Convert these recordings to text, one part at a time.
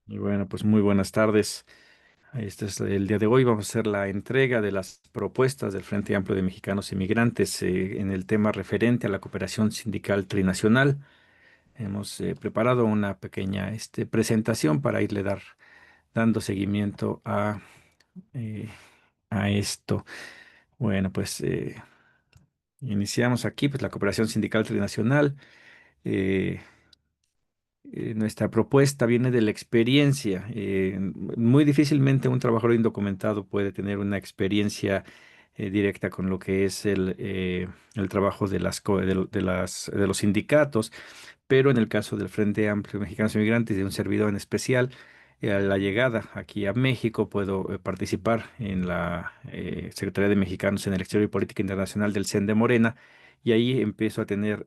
Y bueno, pues muy buenas tardes. Este es el día de hoy. Vamos a hacer la entrega de las propuestas del Frente Amplio de Mexicanos Inmigrantes en el tema referente a la cooperación sindical trinacional. Hemos preparado una pequeña presentación para dando seguimiento eh, a esto. Bueno, pues iniciamos aquí, pues la cooperación sindical trinacional. eh, Nuestra propuesta viene de la experiencia. Muy difícilmente un trabajador indocumentado puede tener una experiencia directa con lo que es el trabajo de de los sindicatos, pero en el caso del Frente Amplio de Mexicanos Inmigrantes y de un servidor en especial, a la llegada aquí a México puedo participar en la Secretaría de Mexicanos en el Exterior y Política Internacional del CEN de Morena, y ahí empiezo a tener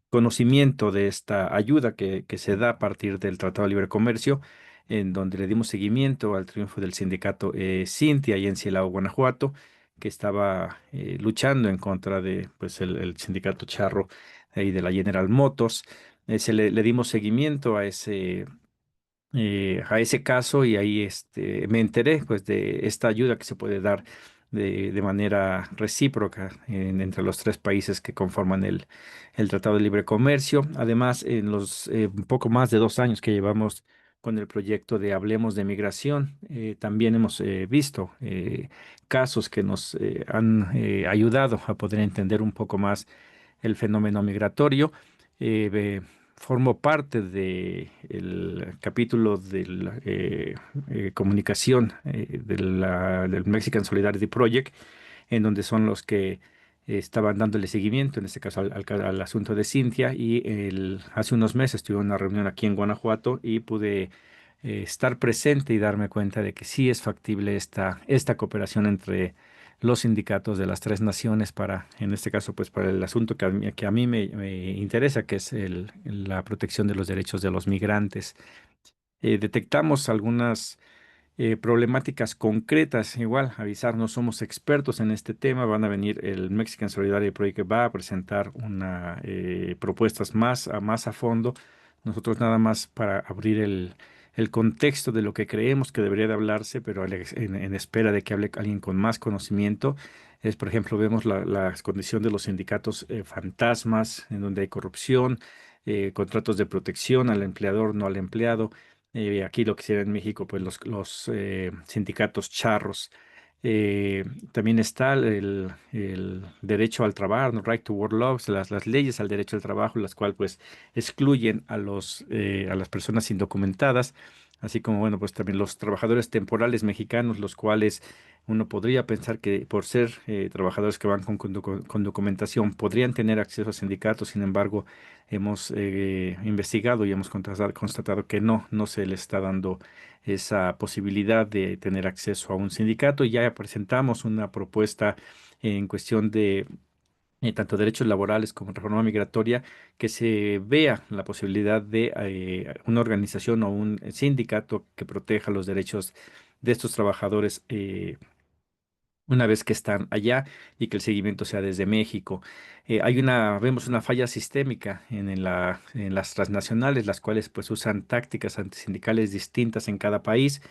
conocimiento de esta ayuda que se da a partir del Tratado de Libre Comercio, en donde le dimos seguimiento al triunfo del sindicato Cintia ahí en Silao, Guanajuato, que estaba luchando en contra de pues, el sindicato charro ahí de la General Motors. Le dimos seguimiento a ese caso, y ahí me enteré pues de esta ayuda que se puede dar de manera recíproca entre los tres países que conforman el Tratado de Libre Comercio. Además, en los un poco más de 2 años que llevamos con el proyecto de Hablemos de Migración, también hemos visto casos que nos han ayudado a poder entender un poco más el fenómeno migratorio. Formo parte del capítulo de la comunicación del Mexican Solidarity Project, en donde son los que estaban dándole seguimiento, en este caso al asunto de Cintia, y hace unos meses tuve una reunión aquí en Guanajuato y pude estar presente y darme cuenta de que sí es factible esta cooperación entre los sindicatos de las tres naciones para, en este caso, pues para el asunto que a mí me interesa, que es la protección de los derechos de los migrantes. Detectamos algunas problemáticas concretas. Igual, avisar, no somos expertos en este tema. Van a venir el Mexican Solidarity Project, que va a presentar una propuestas más a fondo. Nosotros nada más para abrir el contexto de lo que creemos que debería de hablarse, pero en espera de que hable alguien con más conocimiento. Es, por ejemplo, vemos la condición de los sindicatos fantasmas, en donde hay corrupción, contratos de protección al empleador, no al empleado. Aquí lo que se ve en México, pues los sindicatos charros. También está el derecho al trabajo, ¿no? Right to work laws, las leyes al derecho al trabajo, las cuales pues excluyen a las personas indocumentadas, así como, bueno, pues también los trabajadores temporales mexicanos, los cuales uno podría pensar que por ser trabajadores que van con documentación podrían tener acceso a sindicatos. Sin embargo, hemos investigado y hemos constatado que no se le está dando esa posibilidad de tener acceso a un sindicato, y ya presentamos una propuesta en cuestión de tanto derechos laborales como reforma migratoria, que se vea la posibilidad de una organización o un sindicato que proteja los derechos de estos trabajadores una vez que están allá, y que el seguimiento sea desde México. Vemos una falla sistémica en las transnacionales, las cuales pues usan tácticas antisindicales distintas en cada país.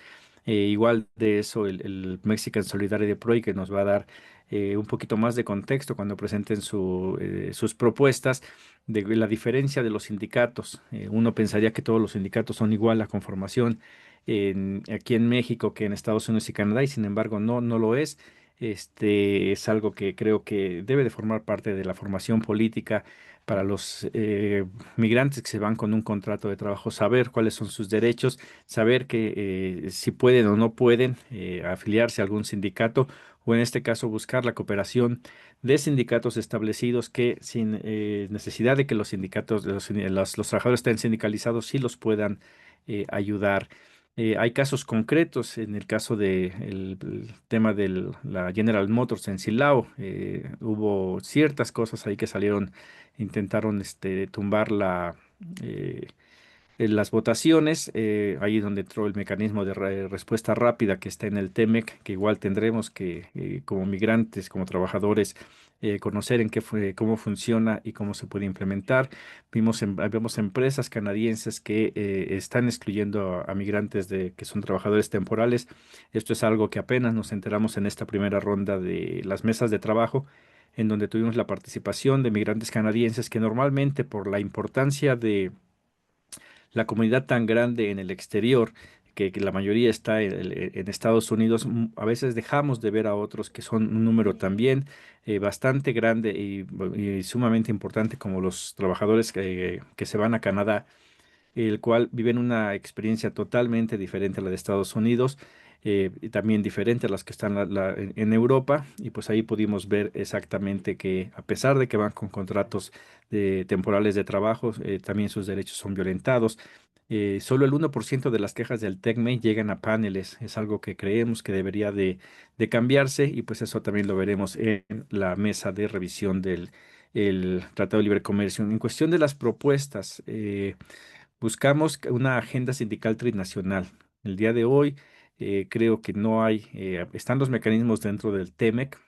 Igual de eso, el Mexican Solidarity Project, que nos va a dar un poquito más de contexto cuando presenten sus propuestas de la diferencia de los sindicatos. Uno pensaría que todos los sindicatos son igual a conformación aquí en México que en Estados Unidos y Canadá, y sin embargo no lo es. Es algo que creo que debe de formar parte de la formación política para los migrantes que se van con un contrato de trabajo, saber cuáles son sus derechos, saber que si pueden o no pueden afiliarse a algún sindicato, o en este caso buscar la cooperación de sindicatos establecidos que, sin necesidad de que los sindicatos, los trabajadores estén sindicalizados, sí los puedan ayudar. Hay casos concretos. En el caso el tema de la General Motors en Silao, hubo ciertas cosas ahí que salieron, intentaron tumbar eh, las votaciones, ahí donde entró el mecanismo de respuesta rápida que está en el TEMEC, que igual tendremos que, como migrantes, como trabajadores, conocer en qué fue, cómo funciona y cómo se puede implementar. Vemos empresas canadienses que están excluyendo a migrantes que son trabajadores temporales. Esto es algo que apenas nos enteramos en esta primera ronda de las mesas de trabajo, en donde tuvimos la participación de migrantes canadienses que normalmente por la importancia de la comunidad tan grande en el exterior, que la mayoría está en Estados Unidos, a veces dejamos de ver a otros que son un número también bastante grande y sumamente importante como los trabajadores que se van a Canadá, el cual viven una experiencia totalmente diferente a la de Estados Unidos, y también diferente a las que están en Europa. Y pues ahí pudimos ver exactamente que a pesar de que van con contratos temporales de trabajo, también sus derechos son violentados. Solo el 1% de las quejas del TECME llegan a paneles. Es algo que creemos que debería de cambiarse, y pues eso también lo veremos en la mesa de revisión del el Tratado de Libre Comercio. En cuestión de las propuestas, buscamos una agenda sindical trinacional. El día de hoy creo que no hay, están los mecanismos dentro del TEMEC,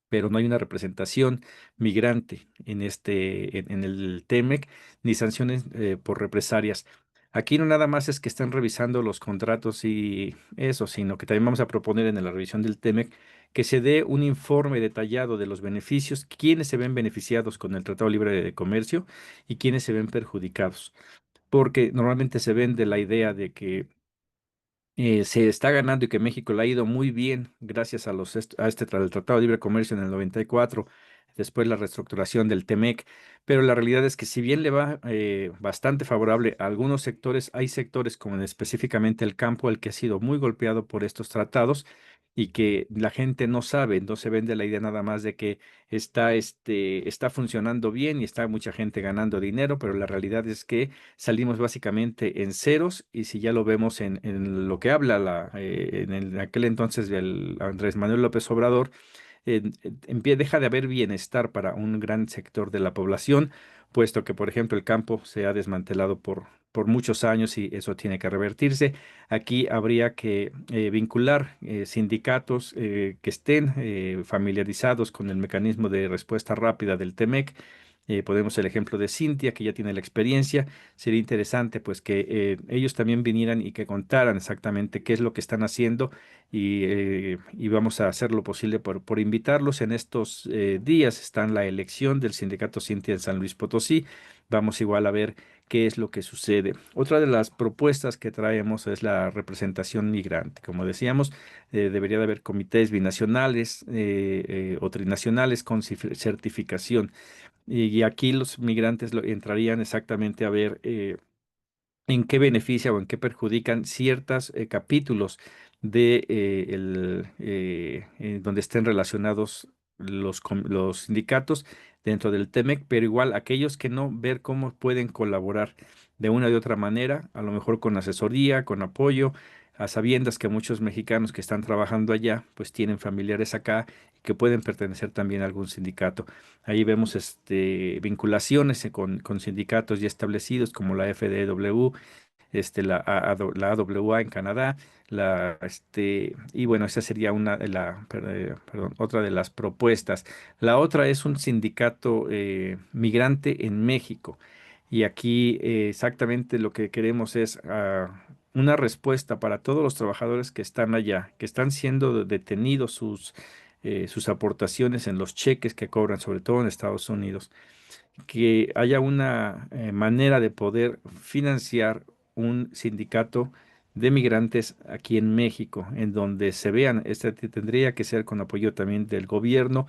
pero no hay una representación migrante en el TEMEC, ni sanciones por represalias. Aquí no nada más es que están revisando los contratos y eso, sino que también vamos a proponer en la revisión del TEMEC que se dé un informe detallado de los beneficios, quiénes se ven beneficiados con el Tratado Libre de Comercio y quiénes se ven perjudicados, porque normalmente se vende la idea de que se está ganando y que México le ha ido muy bien gracias al Tratado de Libre Comercio en el 94, después la reestructuración del TEMEC, pero la realidad es que si bien le va bastante favorable a algunos sectores, hay sectores como específicamente el campo, el que ha sido muy golpeado por estos tratados y que la gente no sabe, no se vende la idea nada más de que está funcionando bien y está mucha gente ganando dinero, pero la realidad es que salimos básicamente en ceros. Y si ya lo vemos en lo que habla en aquel entonces del Andrés Manuel López Obrador, deja de haber bienestar para un gran sector de la población, puesto que, por ejemplo, el campo se ha desmantelado por muchos años y eso tiene que revertirse. Aquí habría que vincular sindicatos que estén familiarizados con el mecanismo de respuesta rápida del TEMEC. Ponemos el ejemplo de Cintia, que ya tiene la experiencia. Sería interesante pues que ellos también vinieran y que contaran exactamente qué es lo que están haciendo, y vamos a hacer lo posible por invitarlos. En estos días está la elección del sindicato Cintia en San Luis Potosí. Vamos igual a ver qué es lo que sucede. Otra de las propuestas que traemos es la representación migrante. Como decíamos, debería de haber comités binacionales o trinacionales con certificación. Y aquí los migrantes entrarían exactamente a ver en qué beneficia o en qué perjudican ciertos capítulos donde estén relacionados los sindicatos dentro del TEMEC, pero igual aquellos que no, ver cómo pueden colaborar de una de otra manera, a lo mejor con asesoría, con apoyo, a sabiendas que muchos mexicanos que están trabajando allá, pues tienen familiares acá y que pueden pertenecer también a algún sindicato. Ahí vemos vinculaciones con sindicatos ya establecidos como la FDW, la AWA en Canadá, y bueno, esa sería otra de las propuestas. La otra es un sindicato migrante en México. Y aquí exactamente lo que queremos es una respuesta para todos los trabajadores que están allá, que están siendo detenidos sus aportaciones en los cheques que cobran, sobre todo en Estados Unidos, que haya una manera de poder financiar un sindicato de migrantes aquí en México, en donde se vean, tendría que ser con apoyo también del gobierno,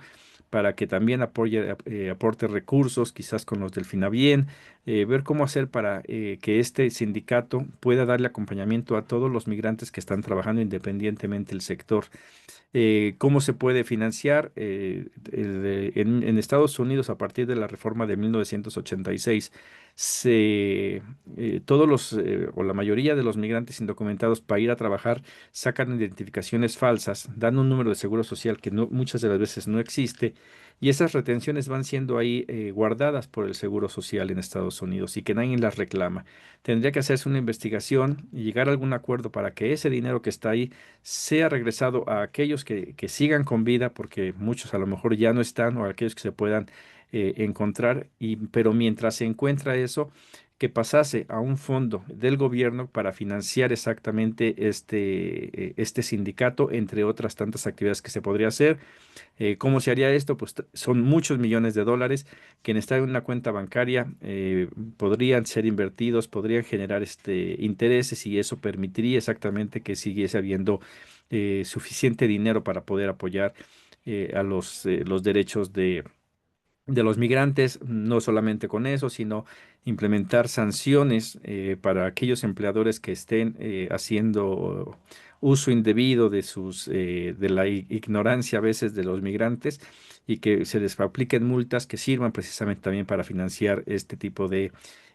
para que también aporte recursos, quizás con los del Finabien, ver cómo hacer para que este sindicato pueda darle acompañamiento a todos los migrantes que están trabajando independientemente del sector. ¿Cómo se puede financiar? En Estados Unidos, a partir de la reforma de 1986, se todos o la mayoría de los migrantes indocumentados para ir a trabajar sacan identificaciones falsas, dan un número de seguro social que muchas de las veces no existe, y esas retenciones van siendo ahí guardadas por el Seguro Social en Estados Unidos y que nadie las reclama. Tendría que hacerse una investigación y llegar a algún acuerdo para que ese dinero que está ahí sea regresado a aquellos que sigan con vida, porque muchos a lo mejor ya no están, o a aquellos que se puedan encontrar, pero mientras se encuentra eso, que pasase a un fondo del gobierno para financiar exactamente este sindicato, entre otras tantas actividades que se podría hacer. ¿Cómo se haría esto? Pues son muchos millones de dólares que en estar en una cuenta bancaria podrían ser invertidos, podrían generar intereses, y eso permitiría exactamente que siguiese habiendo suficiente dinero para poder apoyar a los derechos de los migrantes. No solamente con eso, sino implementar sanciones para aquellos empleadores que estén haciendo uso indebido de la ignorancia a veces de los migrantes, y que se les apliquen multas que sirvan precisamente también para financiar este tipo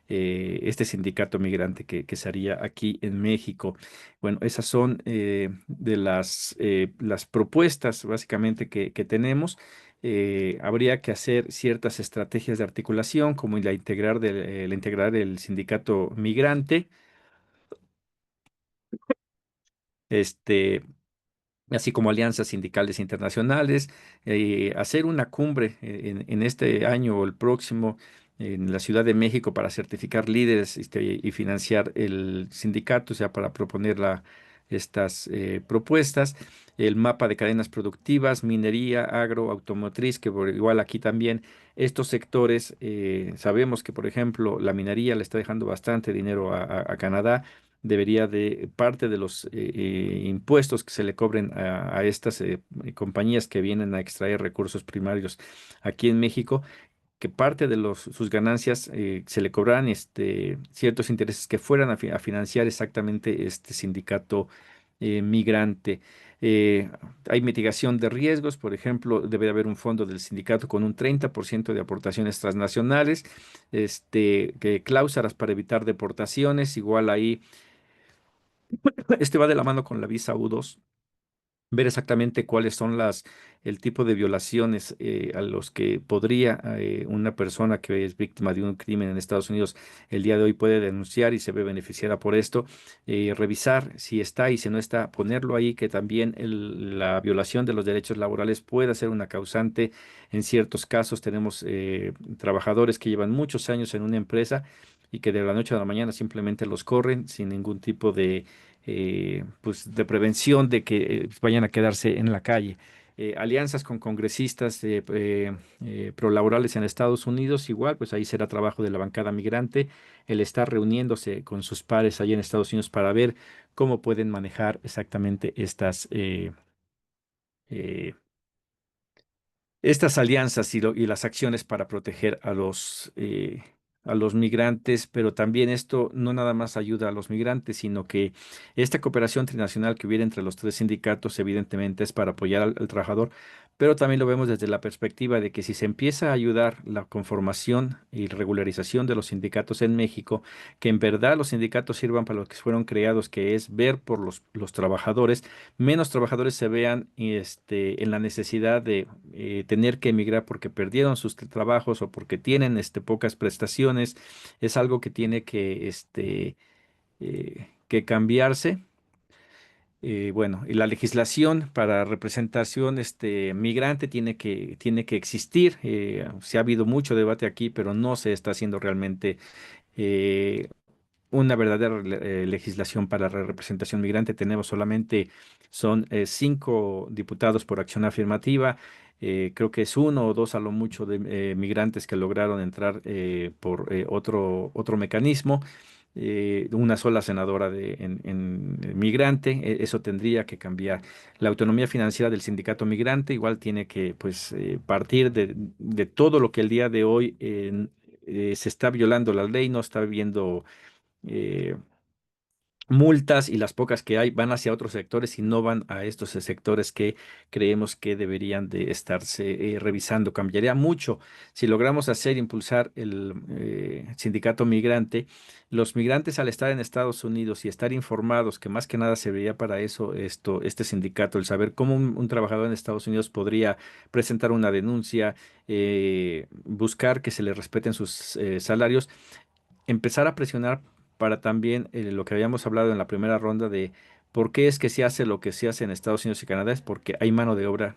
este sindicato migrante que se haría aquí en México. Bueno, esas son de las propuestas básicamente que tenemos. Habría que hacer ciertas estrategias de articulación, como la integrar el sindicato migrante, este, así como alianzas sindicales internacionales, hacer una cumbre en este año o el próximo en la Ciudad de México para certificar líderes, y financiar el sindicato, o sea, para proponer estas propuestas. El mapa de cadenas productivas, minería, agro, automotriz, que por igual aquí también estos sectores, sabemos que, por ejemplo, la minería le está dejando bastante dinero a Canadá. Debería de parte de los impuestos que se le cobren a estas compañías que vienen a extraer recursos primarios aquí en México, que parte de sus ganancias se le cobraran ciertos intereses que fueran a financiar exactamente este sindicato migrante. Eh, Hay mitigación de riesgos, por ejemplo, debe haber un fondo del sindicato con un 30% de aportaciones transnacionales, que cláusulas para evitar deportaciones, igual ahí. Este va de la mano con la visa U2, ver exactamente cuáles son el tipo de violaciones a los que podría una persona que es víctima de un crimen en Estados Unidos el día de hoy puede denunciar y se ve beneficiada por esto. Revisar si está, y si no está, ponerlo ahí, que también la violación de los derechos laborales pueda ser una causante. En ciertos casos tenemos trabajadores que llevan muchos años en una empresa y que de la noche a la mañana simplemente los corren sin ningún tipo pues de prevención de que vayan a quedarse en la calle. Alianzas con congresistas prolaborales en Estados Unidos, igual, pues ahí será trabajo de la bancada migrante el estar reuniéndose con sus pares allá en Estados Unidos para ver cómo pueden manejar exactamente eh, estas alianzas y las acciones para proteger a los migrantes. Pero también esto no nada más ayuda a los migrantes, sino que esta cooperación trinacional que hubiera entre los tres sindicatos, evidentemente, es para apoyar al trabajador, pero también lo vemos desde la perspectiva de que si se empieza a ayudar la conformación y regularización de los sindicatos en México, que en verdad los sindicatos sirvan para lo que fueron creados, que es ver por los trabajadores, menos trabajadores se vean en la necesidad de tener que emigrar porque perdieron sus trabajos o porque tienen pocas prestaciones. Es algo que tiene que cambiarse. Bueno, y la legislación para representación migrante tiene que existir. Se ha habido mucho debate aquí, pero no se está haciendo realmente eh, una verdadera legislación para la representación migrante. Tenemos solamente, son 5 diputados por acción afirmativa. Creo que es uno o dos a lo mucho de migrantes que lograron entrar por otro mecanismo. Una sola senadora en migrante. Eso tendría que cambiar. La autonomía financiera del sindicato migrante igual tiene que, pues, partir de todo lo que el día de hoy se está violando la ley, no está viendo eh, multas y las pocas que hay van hacia otros sectores y no van a estos sectores que creemos que deberían de estarse revisando. Cambiaría mucho si logramos hacer, impulsar el sindicato migrante. Los migrantes al estar en Estados Unidos y estar informados, que más que nada serviría para eso este sindicato, el saber cómo un trabajador en Estados Unidos podría presentar una denuncia, buscar que se le respeten sus salarios, empezar a presionar para también lo que habíamos hablado en la primera ronda de por qué es que se hace lo que se hace en Estados Unidos y Canadá, es porque hay mano de obra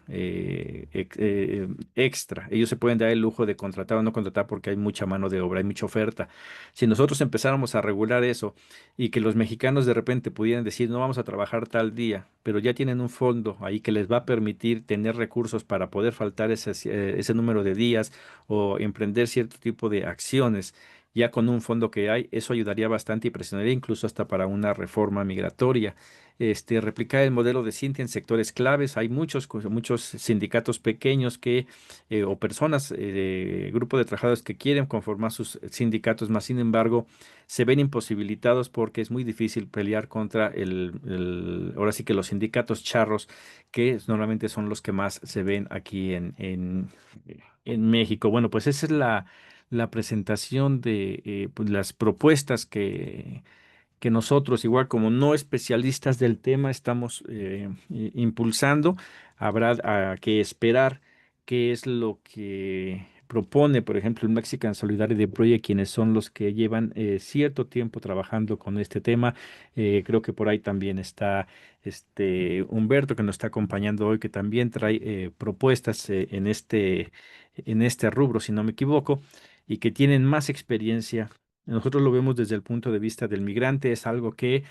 extra. Ellos se pueden dar el lujo de contratar o no contratar porque hay mucha mano de obra, hay mucha oferta. Si nosotros empezáramos a regular eso y que los mexicanos de repente pudieran decir no vamos a trabajar tal día, pero ya tienen un fondo ahí que les va a permitir tener recursos para poder faltar ese número de días o emprender cierto tipo de acciones ya con un fondo que hay, eso ayudaría bastante y presionaría incluso hasta para una reforma migratoria. Replicar el modelo de Cintia en sectores claves. Hay muchos sindicatos pequeños o personas, grupo de trabajadores que quieren conformar sus sindicatos, más sin embargo, se ven imposibilitados porque es muy difícil pelear contra ahora sí que los sindicatos charros, que normalmente son los que más se ven aquí en México. Bueno, pues esa es la presentación de pues, las propuestas que nosotros, igual como no especialistas del tema, estamos impulsando. Habrá que esperar qué es lo que propone, por ejemplo, el Mexican Solidarity Project, quienes son los que llevan cierto tiempo trabajando con este tema. Creo que por ahí también está Humberto, que nos está acompañando hoy, que también trae propuestas en este rubro, si no me equivoco, y que tienen más experiencia. Nosotros lo vemos desde el punto de vista del migrante, es algo que,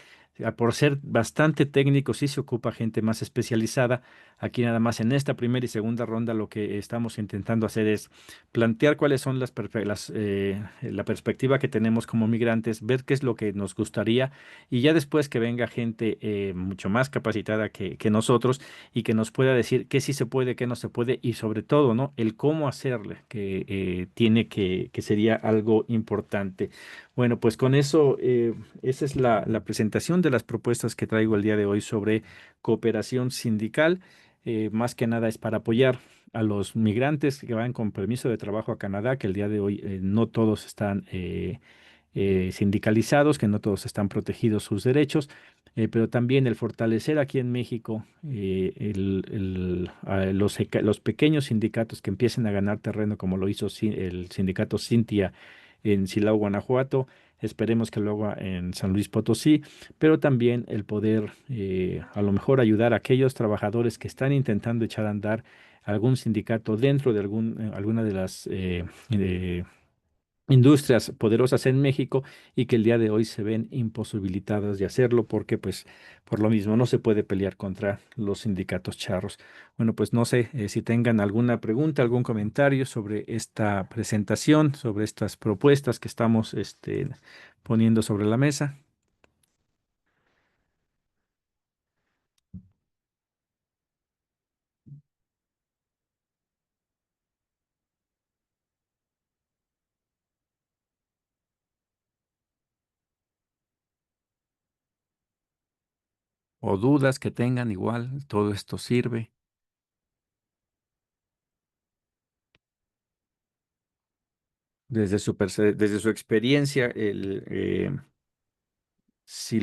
por ser bastante técnico, sí se ocupa gente más especializada. Aquí nada más en esta primera y segunda ronda lo que estamos intentando hacer es plantear cuáles son la perspectiva que tenemos como migrantes, ver qué es lo que nos gustaría y ya después que venga gente mucho más capacitada que nosotros y que nos pueda decir qué sí se puede, qué no se puede y sobre todo, ¿no? El cómo hacerle, que sería algo importante. Bueno, pues con eso, esa es la presentación de las propuestas que traigo el día de hoy sobre cooperación sindical. Más que nada es para apoyar a los migrantes que van con permiso de trabajo a Canadá, que el día de hoy no todos están sindicalizados, que no todos están protegidos sus derechos, pero también el fortalecer aquí en México los pequeños sindicatos que empiecen a ganar terreno, como lo hizo el sindicato Cintia en Silao, Guanajuato. Esperemos que luego en San Luis Potosí, pero también el poder a lo mejor ayudar a aquellos trabajadores que están intentando echar a andar algún sindicato dentro de alguna de las industrias poderosas en México y que el día de hoy se ven imposibilitadas de hacerlo porque pues por lo mismo no se puede pelear contra los sindicatos charros. Bueno, pues no sé si tengan alguna pregunta, algún comentario sobre esta presentación, sobre estas propuestas que estamos poniendo sobre la mesa, o dudas que tengan, igual todo esto sirve. Desde su experiencia, si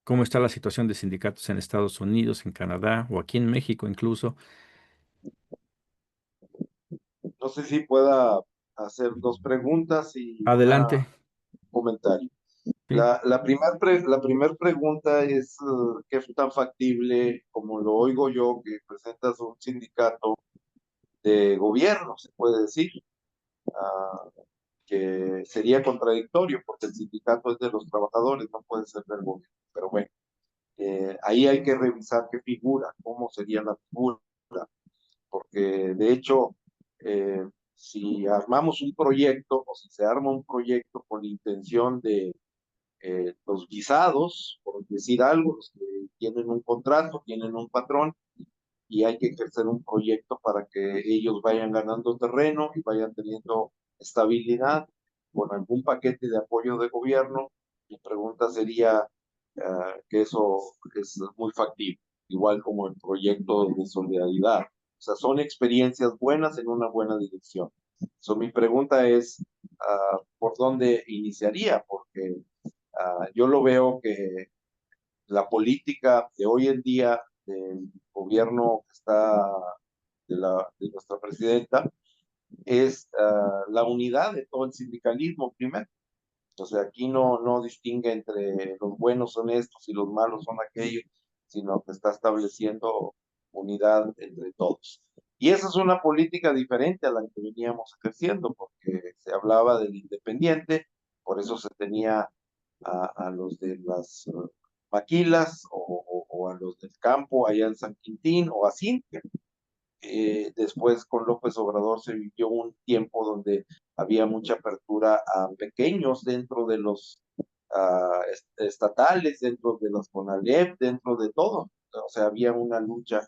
cómo está la situación de sindicatos en Estados Unidos, en Canadá o aquí en México incluso. No sé si pueda hacer dos preguntas y un Adelante. comentario. Sí. La primer pregunta es, ¿qué es tan factible como lo oigo yo que presentas un sindicato de gobierno, se puede decir? Ah, que sería contradictorio porque el sindicato es de los trabajadores, no puede ser del gobierno. Pero bueno, ahí hay que revisar qué figura, cómo sería la figura, porque de hecho, si armamos un proyecto o si se arma un proyecto con la intención de los guisados, por decir algo, los que tienen un contrato, tienen un patrón y hay que ejercer un proyecto para que ellos vayan ganando terreno y vayan teniendo estabilidad con algún paquete de apoyo de gobierno. Mi pregunta sería que eso es muy factible, igual como el proyecto de solidaridad. O sea, son experiencias buenas en una buena dirección. So, mi pregunta es, ¿por dónde iniciaría? Porque yo lo veo que la política de hoy en día del gobierno que está de nuestra presidenta es la unidad de todo el sindicalismo primero. O sea, aquí no distingue entre los buenos son estos y los malos son aquellos, sino que está estableciendo unidad entre todos. Y esa es una política diferente a la que veníamos ejerciendo, porque se hablaba del independiente, por eso se tenía a los de las maquilas o a los del campo allá en San Quintín o así. Después con López Obrador se vivió un tiempo donde había mucha apertura a pequeños dentro de los estatales, dentro de los CONALEP, dentro de todo. O sea, había una lucha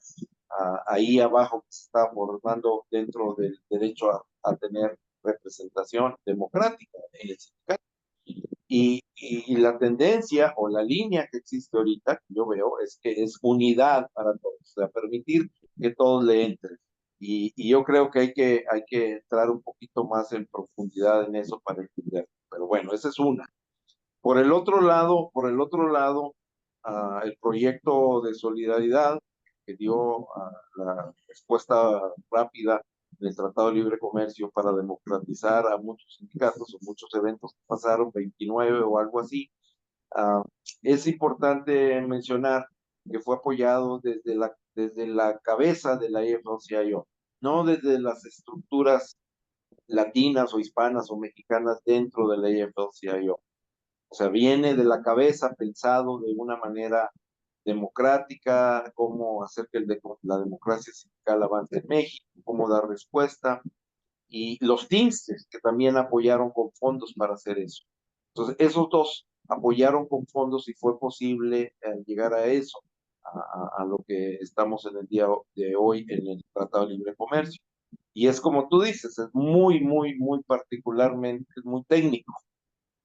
ahí abajo que se estaba formando dentro del derecho a tener representación democrática en el sindicato. Y la tendencia o la línea que existe ahorita, que yo veo, es que es unidad para todos, o sea, permitir que todos le entren. Y yo creo que hay que entrar un poquito más en profundidad en eso para entender. Pero bueno, esa es una. Por el otro lado, el proyecto de solidaridad que dio la respuesta rápida del Tratado de Libre Comercio para democratizar a muchos sindicatos o muchos eventos que pasaron, 29 o algo así. Ah, es importante mencionar que fue apoyado desde la cabeza de la AFL-CIO, no desde las estructuras latinas o hispanas o mexicanas dentro de la AFL-CIO. O sea, viene de la cabeza pensado de una manera democrática, cómo hacer que la democracia sindical avance en México, cómo dar respuesta, y los Teamsters, que también apoyaron con fondos para hacer eso. Entonces, esos dos apoyaron con fondos y fue posible llegar a eso, a lo que estamos en el día de hoy en el Tratado de Libre Comercio. Y es como tú dices, es muy, muy, muy particularmente, es muy técnico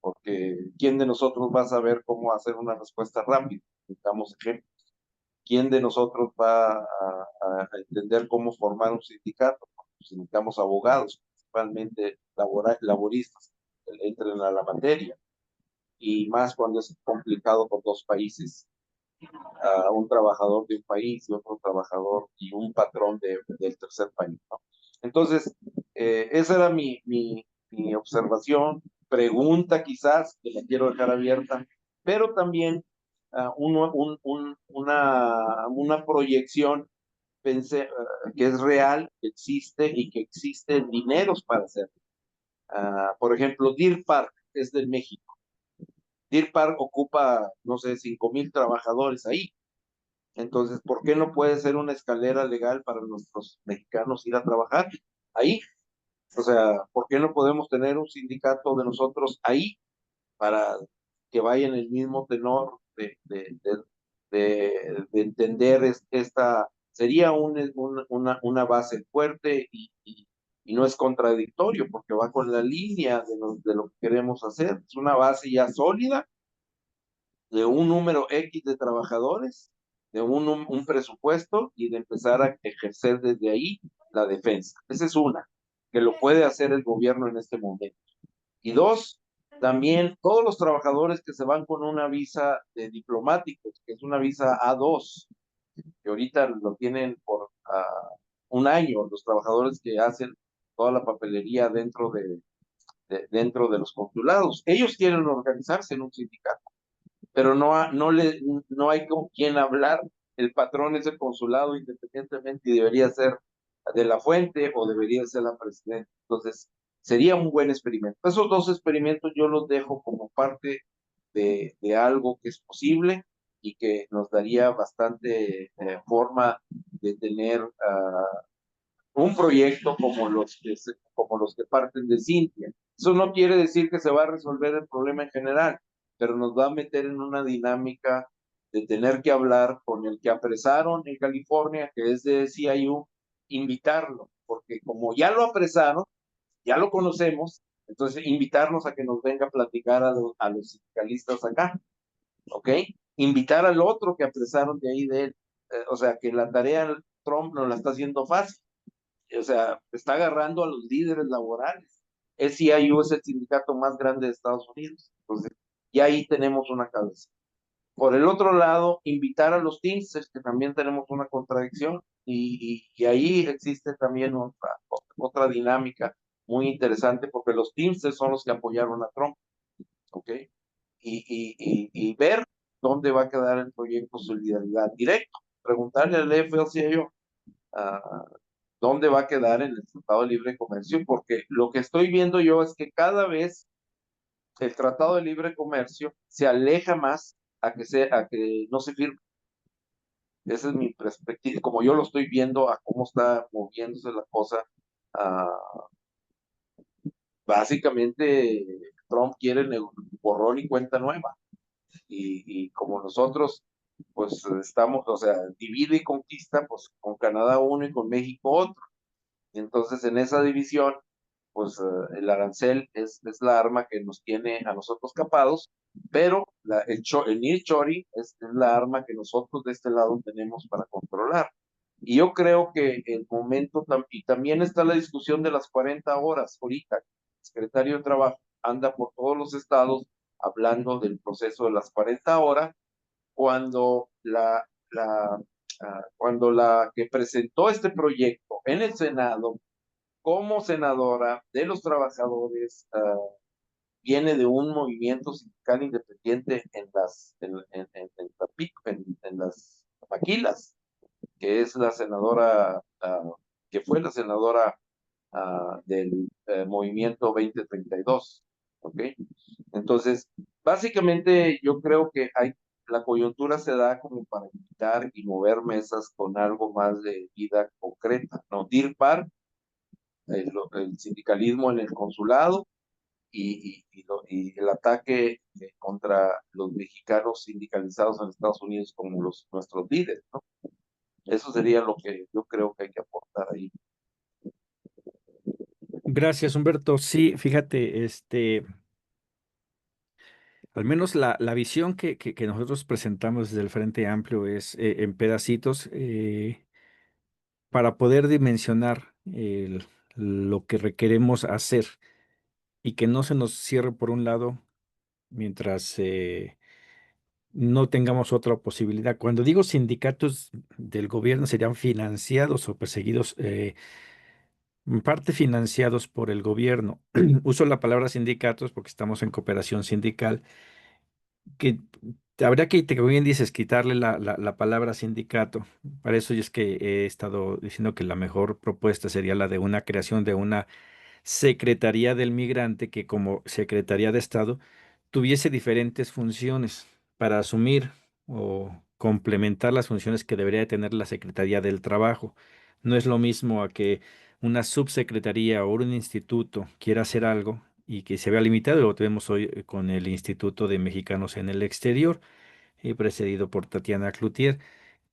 porque ¿quién de nosotros va a saber cómo hacer una respuesta rápida? Necesitamos ejemplos. ¿Quién de nosotros va a entender cómo formar un sindicato? Pues necesitamos abogados, principalmente laboristas, que entren a la materia, y más cuando es complicado por dos países, un trabajador de un país y otro trabajador y un patrón del tercer país, ¿no? Entonces, esa era mi observación, pregunta quizás, que la quiero dejar abierta, pero también una proyección, pensé, que es real, que existe y que existen dineros para hacerlo. Por ejemplo, Deer Park es de México. Deer Park ocupa, no sé, 5,000 trabajadores ahí. Entonces, ¿por qué no puede ser una escalera legal para nuestros mexicanos ir a trabajar ahí? O sea, ¿por qué no podemos tener un sindicato de nosotros ahí para que vaya en el mismo tenor de entender sería una base fuerte y no es contradictorio porque va con la línea de lo que queremos hacer. Es una base ya sólida de un número X de trabajadores, de un presupuesto y de empezar a ejercer desde ahí la defensa. Esa es una, que lo puede hacer el gobierno en este momento. Y dos, también todos los trabajadores que se van con una visa de diplomáticos, que es una visa A2, que ahorita lo tienen por un año, los trabajadores que hacen toda la papelería dentro de los consulados. Ellos quieren organizarse en un sindicato, pero no hay con quién hablar. El patrón es el consulado independientemente y debería ser de la fuente o debería ser la presidenta. Entonces, sería un buen experimento. Esos dos experimentos yo los dejo como parte de algo que es posible y que nos daría bastante forma de tener un proyecto como los que parten de Cintia. Eso no quiere decir que se va a resolver el problema en general, pero nos va a meter en una dinámica de tener que hablar con el que apresaron en California, que es de CIU, invitarlo, porque como ya lo apresaron, ya lo conocemos, Entonces, invitarnos a que nos venga a platicar a los sindicalistas acá, ¿ok? Invitar al otro que apresaron de ahí de él. O sea, que la tarea Trump no la está haciendo fácil. O sea, está agarrando a los líderes laborales. El CIU es el sindicato más grande de Estados Unidos. Entonces, y ahí tenemos una cabeza. Por el otro lado, invitar a los Teamsters, que también tenemos una contradicción, y ahí existe también otra dinámica muy interesante, porque los Teamsters son los que apoyaron a Trump, ¿ok? Y ver dónde va a quedar el proyecto Solidaridad Directo. Preguntarle al FLCIO dónde va a quedar en el Tratado de Libre Comercio, porque lo que estoy viendo yo es que cada vez el Tratado de Libre Comercio se aleja más a que no se firme. Esa es mi perspectiva, como yo lo estoy viendo a cómo está moviéndose la cosa. ah, Básicamente, Trump quiere borrón y cuenta nueva. Y como nosotros, pues estamos, o sea, divide y conquista, pues con Canadá uno y con México otro. Y entonces, en esa división, pues el arancel es la arma que nos tiene a nosotros capados, pero el nearshoring es la arma que nosotros de este lado tenemos para controlar. Y yo creo que el momento, y también está la discusión de las 40 horas ahorita. El secretario de Trabajo anda por todos los estados hablando del proceso de las 40 horas, cuando cuando la que presentó este proyecto en el Senado como senadora de los trabajadores, viene de un movimiento sindical independiente en las maquilas, que es la senadora, que fue la senadora del movimiento 2032, ¿ok? Entonces, básicamente yo creo que la coyuntura se da como para invitar y mover mesas con algo más de vida concreta, ¿no? Deer Park, el sindicalismo en el consulado y el ataque contra los mexicanos sindicalizados en Estados Unidos como nuestros líderes, ¿no? Eso sería lo que yo creo que hay que aportar ahí. Gracias, Humberto. Sí, fíjate, al menos la visión que nosotros presentamos desde el Frente Amplio es en pedacitos para poder dimensionar lo que requeremos hacer y que no se nos cierre por un lado mientras no tengamos otra posibilidad. Cuando digo sindicatos del gobierno serían financiados o perseguidos, en parte financiados por el gobierno. Uso la palabra sindicatos porque estamos en cooperación sindical, que habría que, como bien dices, quitarle la palabra sindicato. Para eso y es que he estado diciendo que la mejor propuesta sería la de una creación de una Secretaría del Migrante que como Secretaría de Estado tuviese diferentes funciones para asumir o complementar las funciones que debería de tener la Secretaría del Trabajo. No es lo mismo a que una subsecretaría o un instituto quiera hacer algo y que se vea limitado. Lo tenemos hoy con el Instituto de Mexicanos en el Exterior, precedido por Tatiana Cloutier,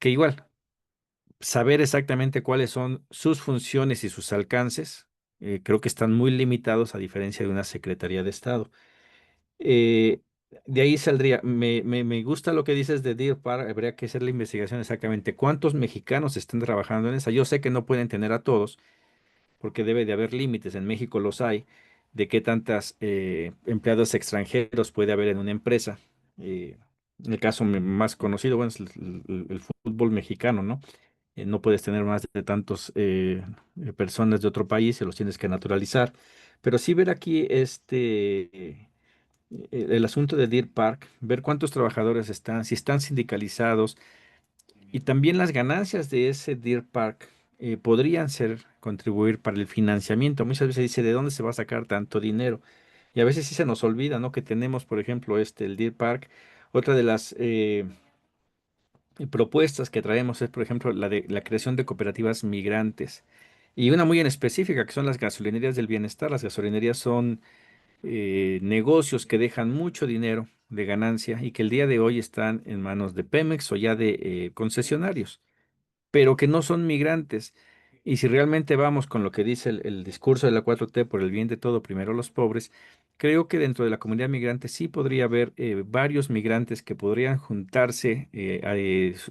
que igual saber exactamente cuáles son sus funciones y sus alcances, creo que están muy limitados a diferencia de una Secretaría de Estado. Eh, de ahí saldría, me gusta lo que dices de Deer Park, habría que hacer la investigación exactamente cuántos mexicanos están trabajando en esa. Yo sé que no pueden tener a todos, porque debe de haber límites, en México los hay, de qué tantas empleados extranjeros puede haber en una empresa. El caso más conocido, bueno, es el fútbol mexicano, ¿no? No puedes tener más de tantos personas de otro país, se los tienes que naturalizar. Pero sí ver aquí el asunto de Deer Park, ver cuántos trabajadores están, si están sindicalizados y también las ganancias de ese Deer Park podrían ser contribuir para el financiamiento. Muchas veces dice, ¿de dónde se va a sacar tanto dinero? Y a veces sí se nos olvida, ¿no? Que tenemos, por ejemplo, el Deer Park. Otra de las propuestas que traemos es, por ejemplo, la de la creación de cooperativas migrantes. Y una muy en específica, que son las gasolinerías del bienestar. Las gasolinerías son negocios que dejan mucho dinero de ganancia y que el día de hoy están en manos de Pemex o ya de concesionarios, pero que no son migrantes. Y si realmente vamos con lo que dice el discurso de la 4T por el bien de todo, primero los pobres, creo que dentro de la comunidad migrante sí podría haber varios migrantes que podrían juntarse,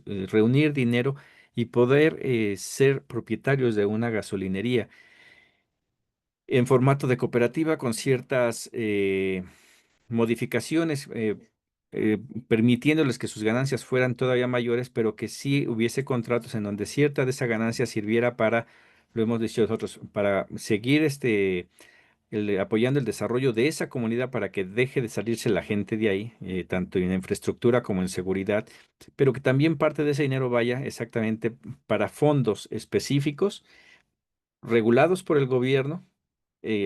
reunir dinero y poder ser propietarios de una gasolinería en formato de cooperativa con ciertas modificaciones, eh, permitiéndoles que sus ganancias fueran todavía mayores, pero que sí hubiese contratos en donde cierta de esa ganancia sirviera para, lo hemos dicho nosotros, para seguir apoyando el desarrollo de esa comunidad para que deje de salirse la gente de ahí, tanto en infraestructura como en seguridad, pero que también parte de ese dinero vaya exactamente para fondos específicos regulados por el gobierno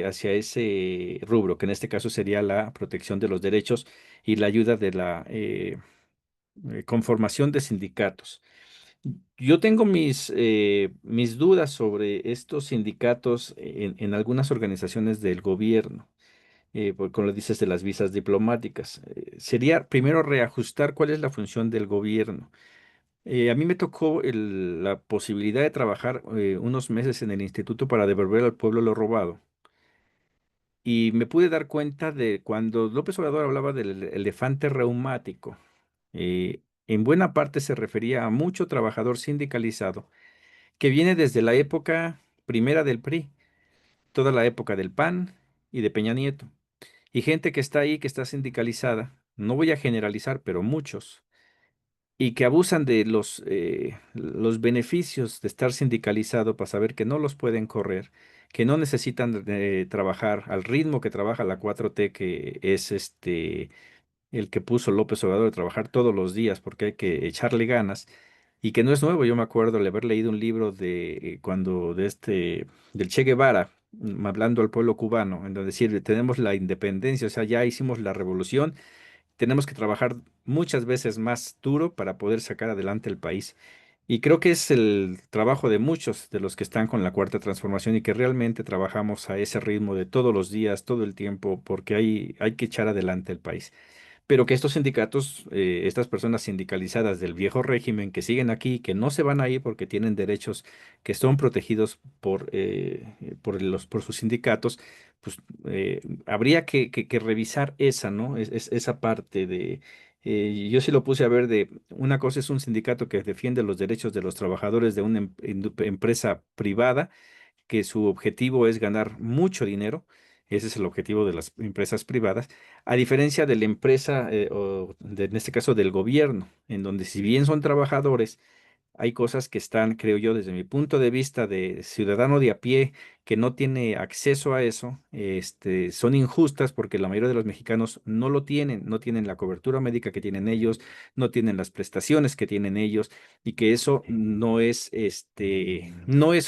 hacia ese rubro, que en este caso sería la protección de los derechos y la ayuda de la conformación de sindicatos. Yo tengo mis dudas sobre estos sindicatos en algunas organizaciones del gobierno, como lo dices de las visas diplomáticas. Sería primero reajustar cuál es la función del gobierno. A mí me tocó la posibilidad de trabajar unos meses en el instituto para devolver al pueblo lo robado. Y me pude dar cuenta de cuando López Obrador hablaba del elefante reumático, en buena parte se refería a mucho trabajador sindicalizado que viene desde la época primera del PRI, toda la época del PAN y de Peña Nieto, y gente que está ahí, que está sindicalizada, no voy a generalizar, pero muchos, y que abusan de los beneficios de estar sindicalizado para saber que no los pueden correr, que no necesitan trabajar al ritmo que trabaja la 4T, que es el que puso López Obrador de trabajar todos los días porque hay que echarle ganas y que no es nuevo. Yo me acuerdo de haber leído un libro de cuando del Che Guevara, hablando al pueblo cubano, en donde decir, tenemos la independencia, o sea, ya hicimos la revolución, tenemos que trabajar muchas veces más duro para poder sacar adelante el país. Y creo que es el trabajo de muchos de los que están con la cuarta transformación y que realmente trabajamos a ese ritmo de todos los días, todo el tiempo, porque hay que echar adelante el país, pero que estos sindicatos, estas personas sindicalizadas del viejo régimen que siguen aquí, que no se van a ir porque tienen derechos que son protegidos por sus sindicatos, pues habría que revisar esa, ¿no? Esa parte yo sí lo puse a ver de, una cosa es un sindicato que defiende los derechos de los trabajadores de una empresa privada que su objetivo es ganar mucho dinero. Ese es el objetivo de las empresas privadas, a diferencia de la empresa, en este caso del gobierno, en donde si bien son trabajadores, hay cosas que están, creo yo, desde mi punto de vista de ciudadano de a pie que no tiene acceso a eso, son injustas porque la mayoría de los mexicanos no lo tienen, no tienen la cobertura médica que tienen ellos, no tienen las prestaciones que tienen ellos, y que eso no es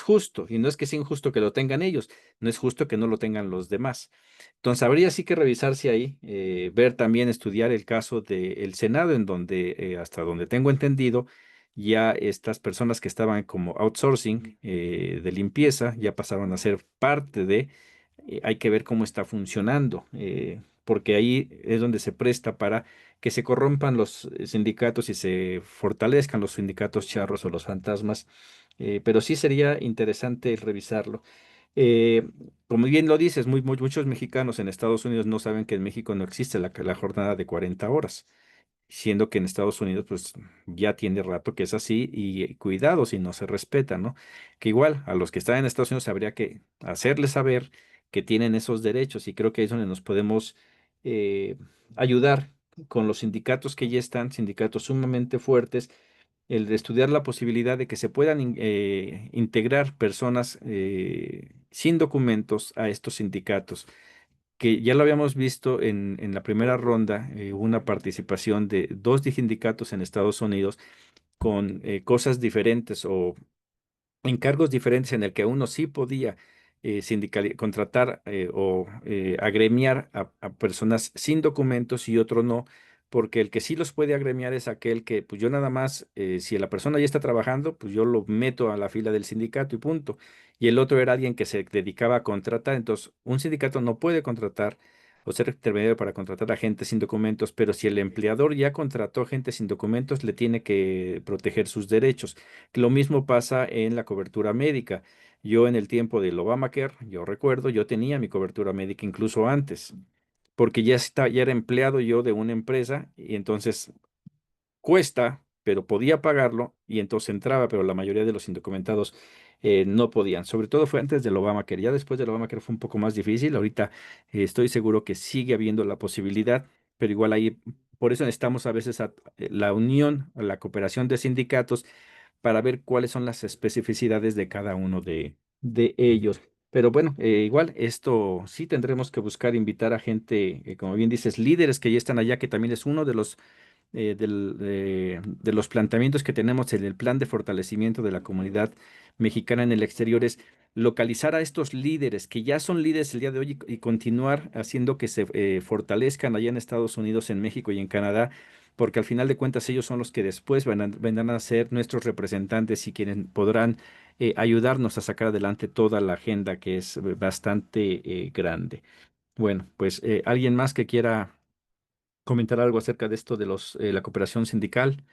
justo, y no es que sea injusto que lo tengan ellos, no es justo que no lo tengan los demás. Entonces, habría sí que revisarse ahí, ver también, estudiar el caso del Senado, en donde, hasta donde tengo entendido, ya estas personas que estaban como outsourcing de limpieza ya pasaron a ser parte hay que ver cómo está funcionando, porque ahí es donde se presta para que se corrompan los sindicatos y se fortalezcan los sindicatos charros o los fantasmas, pero sí sería interesante revisarlo. Eh, Como bien lo dices, muchos mexicanos en Estados Unidos no saben que en México no existe la jornada de 40 horas, siendo que en Estados Unidos pues ya tiene rato que es así y cuidado si no se respeta, ¿no? Que igual a los que están en Estados Unidos habría que hacerles saber que tienen esos derechos y creo que ahí es donde nos podemos eh, ayudar con los sindicatos que ya están, sindicatos sumamente fuertes, el de estudiar la posibilidad de que se puedan integrar personas sin documentos a estos sindicatos, que ya lo habíamos visto en la primera ronda, hubo una participación de dos sindicatos en Estados Unidos con cosas diferentes o encargos diferentes en el que uno sí podía contratar o agremiar a personas sin documentos y otro no, porque el que sí los puede agremiar es aquel que, pues yo nada más, si la persona ya está trabajando, pues yo lo meto a la fila del sindicato y punto. Y el otro era alguien que se dedicaba a contratar, entonces un sindicato no puede contratar o ser intermediario para contratar a gente sin documentos, pero si el empleador ya contrató gente sin documentos, le tiene que proteger sus derechos. Lo mismo pasa en la cobertura médica. Yo en el tiempo del Obamacare, yo recuerdo, yo tenía mi cobertura médica incluso antes, porque ya era empleado yo de una empresa y entonces cuesta, pero podía pagarlo y entonces entraba, pero la mayoría de los indocumentados no podían. Sobre todo fue antes del Obamacare. Ya después del Obamacare fue un poco más difícil. Ahorita estoy seguro que sigue habiendo la posibilidad, pero igual ahí, por eso necesitamos a veces la unión, la cooperación de sindicatos para ver cuáles son las especificidades de cada uno de ellos. Pero bueno, igual esto sí tendremos que buscar invitar a gente, como bien dices, líderes que ya están allá, que también es uno de los planteamientos que tenemos en el plan de fortalecimiento de la comunidad mexicana en el exterior es localizar a estos líderes que ya son líderes el día de hoy y continuar haciendo que se fortalezcan allá en Estados Unidos, en México y en Canadá, porque al final de cuentas ellos son los que después vendrán a ser nuestros representantes y quienes podrán ayudarnos a sacar adelante toda la agenda que es bastante grande. Bueno, pues alguien más que quiera comentar algo acerca de esto de la cooperación sindical.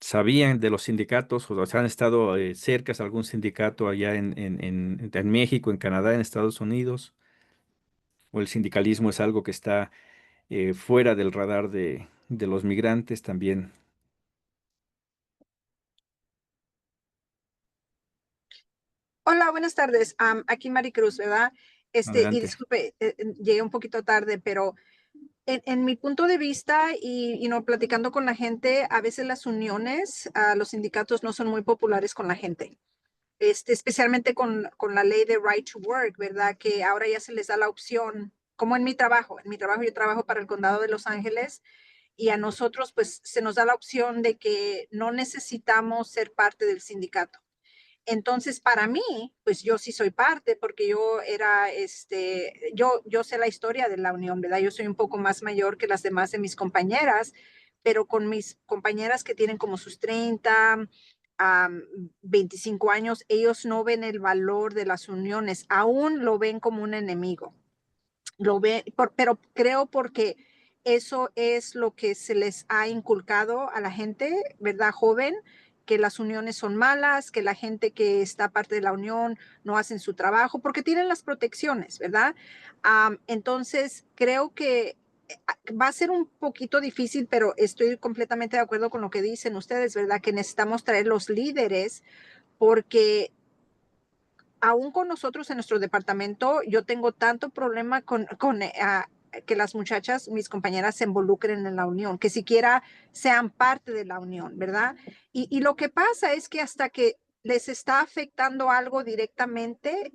¿Sabían de los sindicatos o han estado cerca de algún sindicato allá en México, en Canadá, en Estados Unidos? ¿O el sindicalismo es algo que está fuera del radar de los migrantes también? Hola, buenas tardes. Aquí Maricruz, ¿verdad? Y Adelante. disculpe, llegué un poquito tarde, pero en mi punto de vista y no platicando con la gente, a veces las uniones, los sindicatos no son muy populares con la gente. Especialmente con la ley de Right to Work, ¿verdad? Que ahora ya se les da la opción, como en mi trabajo. En mi trabajo yo trabajo para el condado de Los Ángeles y a nosotros pues se nos da la opción de que no necesitamos ser parte del sindicato. Entonces, para mí, pues yo sí soy parte, porque yo era, yo sé la historia de la unión, ¿verdad? Yo soy un poco más mayor que las demás de mis compañeras, pero con mis compañeras que tienen como sus 30, 25 años, ellos no ven el valor de las uniones, aún lo ven como un enemigo. Pero creo porque eso es lo que se les ha inculcado a la gente, ¿verdad? Joven, que las uniones son malas, que la gente que está parte de la unión no hacen su trabajo, porque tienen las protecciones, ¿verdad? Entonces, creo que va a ser un poquito difícil, pero estoy completamente de acuerdo con lo que dicen ustedes, ¿verdad? Que necesitamos traer los líderes porque aún con nosotros en nuestro departamento, yo tengo tanto problema con que las muchachas, mis compañeras, se involucren en la unión, que siquiera sean parte de la unión, ¿verdad? Y lo que pasa es que hasta que les está afectando algo directamente,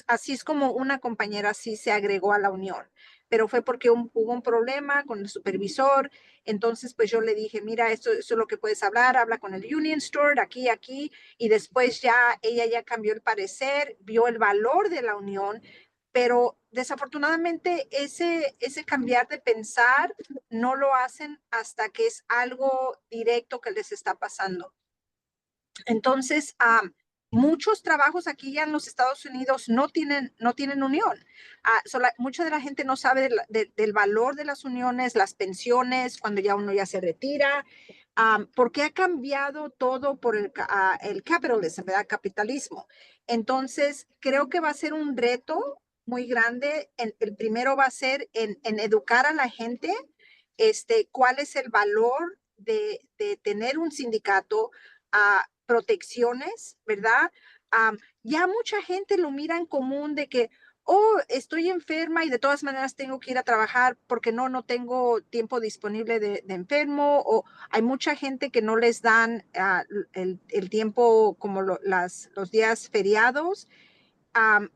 así es como una compañera sí se agregó a la unión, pero fue porque hubo un problema con el supervisor, entonces pues yo le dije, mira, esto es lo que puedes hablar, habla con el Union Store, aquí, y después ya ella ya cambió el parecer, vio el valor de la unión, pero desafortunadamente ese cambiar de pensar no lo hacen hasta que es algo directo que les está pasando. Entonces, muchos trabajos aquí ya en los Estados Unidos no tienen unión. Mucha de la gente no sabe del valor de las uniones, las pensiones, cuando ya uno ya se retira, porque ha cambiado todo por el capitalismo, ¿verdad? Capitalismo. Entonces, creo que va a ser un reto muy grande. El primero va a ser en educar a la gente cuál es el valor de tener un sindicato, protecciones, ¿verdad? Ya mucha gente lo mira en común de que, oh, estoy enferma y de todas maneras tengo que ir a trabajar porque no tengo tiempo disponible de enfermo, o hay mucha gente que no les dan el tiempo como los días feriados. Um,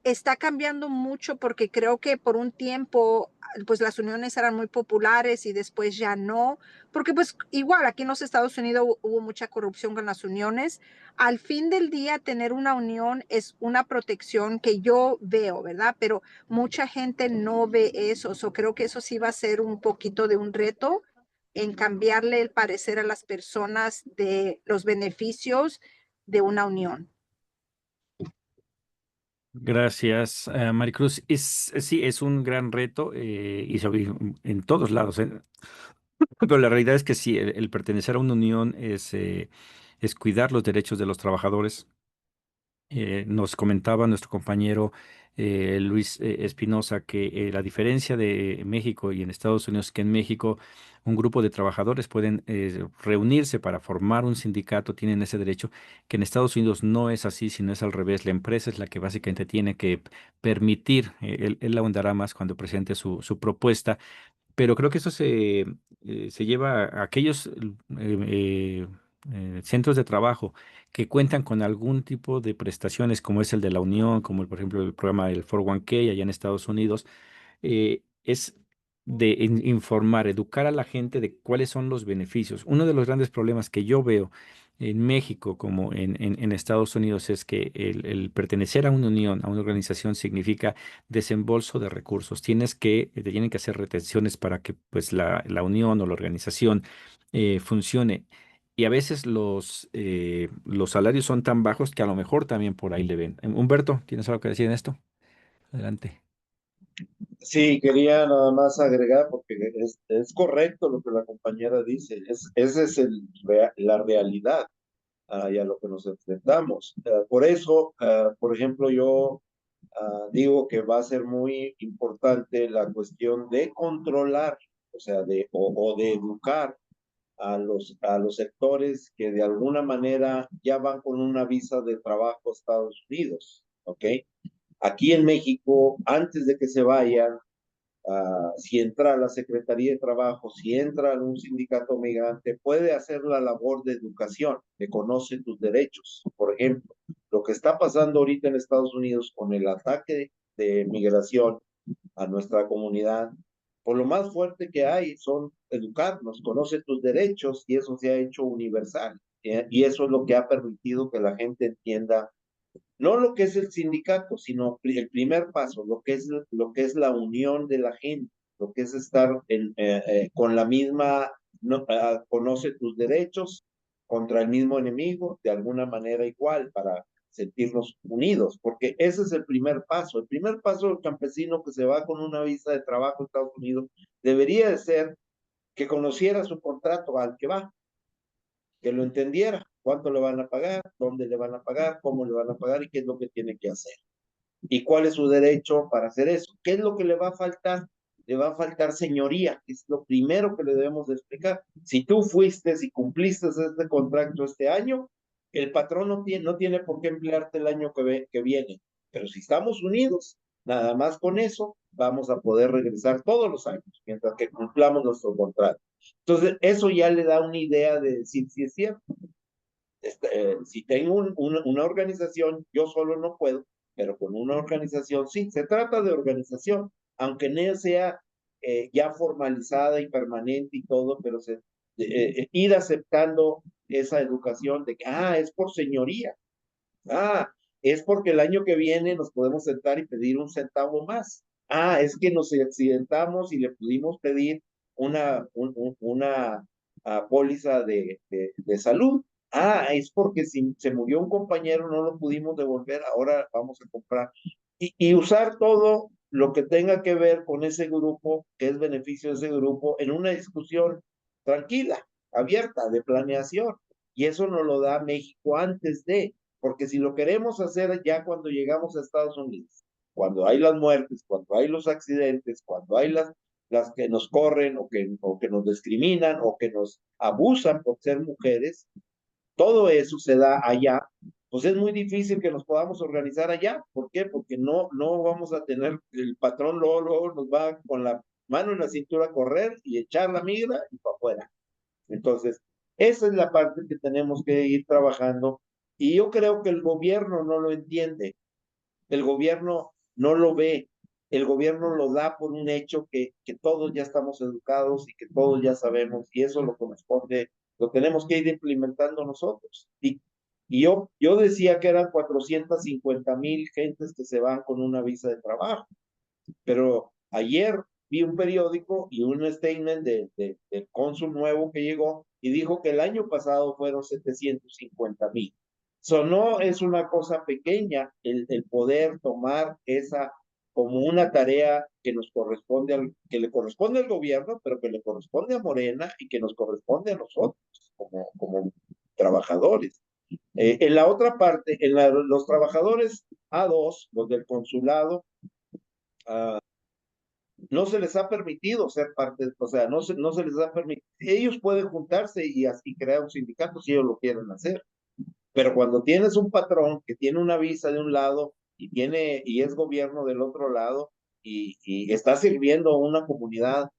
Está cambiando mucho porque creo que por un tiempo pues las uniones eran muy populares y después ya no, porque pues igual aquí en los Estados Unidos hubo mucha corrupción con las uniones. Al fin del día tener una unión es una protección que yo veo, ¿verdad? Pero mucha gente no ve eso, creo que eso sí va a ser un poquito de un reto en cambiarle el parecer a las personas de los beneficios de una unión. Gracias, Maricruz. Sí, es un gran reto en todos lados. Pero la realidad es que sí, el pertenecer a una unión es cuidar los derechos de los trabajadores. Nos comentaba nuestro compañero Luis Espinosa que la diferencia de México y en Estados Unidos es que en México un grupo de trabajadores pueden reunirse para formar un sindicato, tienen ese derecho, que en Estados Unidos no es así, sino es al revés. La empresa es la que básicamente tiene que permitir, él ahondará más cuando presente su propuesta, pero creo que eso se lleva a aquellos centros de trabajo que cuentan con algún tipo de prestaciones, como es el de la Unión, como por ejemplo el programa del 401(k) allá en Estados Unidos, es de informar, educar a la gente de cuáles son los beneficios. Uno de los grandes problemas que yo veo en México como en Estados Unidos es que el pertenecer a una unión, a una organización, significa desembolso de recursos. Te tienen que hacer retenciones para que pues la unión o la organización funcione. Y a veces los salarios son tan bajos que a lo mejor también por ahí le ven. Humberto, ¿tienes algo que decir en esto? Adelante. Sí, quería nada más agregar, porque es correcto lo que la compañera dice, esa es la realidad y a lo que nos enfrentamos. Por eso, por ejemplo, yo digo que va a ser muy importante la cuestión de controlar, o sea, o de educar a los sectores que de alguna manera ya van con una visa de trabajo a Estados Unidos, ¿ok? Aquí en México, antes de que se vayan, si entra a la Secretaría de Trabajo, si entra a un sindicato migrante, puede hacer la labor de educación, que conoce tus derechos. Por ejemplo, lo que está pasando ahorita en Estados Unidos con el ataque de migración a nuestra comunidad, por lo más fuerte que hay son educarnos, conoce tus derechos y eso se ha hecho universal. Y eso es lo que ha permitido que la gente entienda no lo que es el sindicato, sino el primer paso, lo que es la unión de la gente, lo que es estar con la misma, no, conoce tus derechos contra el mismo enemigo, de alguna manera igual, para sentirnos unidos, porque ese es el primer paso. El primer paso del campesino que se va con una visa de trabajo a Estados Unidos debería de ser que conociera su contrato al que va, que lo entendiera, cuánto le van a pagar, dónde le van a pagar, cómo le van a pagar y qué es lo que tiene que hacer. Y cuál es su derecho para hacer eso. ¿Qué es lo que le va a faltar? Le va a faltar señoría, que es lo primero que le debemos de explicar. Si tú fuiste, si cumpliste este contrato este año, el patrón no tiene por qué emplearte el año que viene. Pero si estamos unidos, nada más con eso, vamos a poder regresar todos los años, mientras que cumplamos nuestro contrato. Entonces, eso ya le da una idea de decir si es cierto. Si tengo una organización, yo solo no puedo, pero con una organización sí, se trata de organización, aunque no sea ya formalizada y permanente y todo, pero ir aceptando esa educación de que, es por señoría, ah, es porque el año que viene nos podemos sentar y pedir un centavo más, es que nos accidentamos y le pudimos pedir una póliza de salud. Es porque si se murió un compañero no lo pudimos devolver, ahora vamos a comprar. Y usar todo lo que tenga que ver con ese grupo, que es beneficio de ese grupo, en una discusión tranquila, abierta, de planeación. Y eso nos lo da México antes porque si lo queremos hacer ya cuando llegamos a Estados Unidos, cuando hay las muertes, cuando hay los accidentes, cuando hay las que nos corren o que nos discriminan o que nos abusan por ser mujeres, todo eso se da allá, pues es muy difícil que nos podamos organizar allá. ¿Por qué? Porque no vamos a tener, el patrón luego nos va con la mano en la cintura a correr y echar la migra y para afuera. Entonces, esa es la parte que tenemos que ir trabajando y yo creo que el gobierno no lo entiende, el gobierno no lo ve, el gobierno lo da por un hecho que todos ya estamos educados y que todos ya sabemos y eso lo corresponde, lo tenemos que ir implementando nosotros. Y yo decía que eran 450,000 gentes que se van con una visa de trabajo, pero ayer vi un periódico y un statement del cónsul nuevo que llegó y dijo que el año pasado fueron 750,000. No es una cosa pequeña el poder tomar esa como una tarea que nos corresponde que le corresponde al gobierno, pero que le corresponde a Morena y que nos corresponde a nosotros como trabajadores. En la otra parte, los trabajadores A2, los del consulado, uh, no se les ha permitido ser parte, o sea, no se les ha permitido. Ellos pueden juntarse y así crear un sindicato si ellos lo quieren hacer. Pero cuando tienes un patrón que tiene una visa de un lado y es gobierno del otro lado y está sirviendo a una comunidad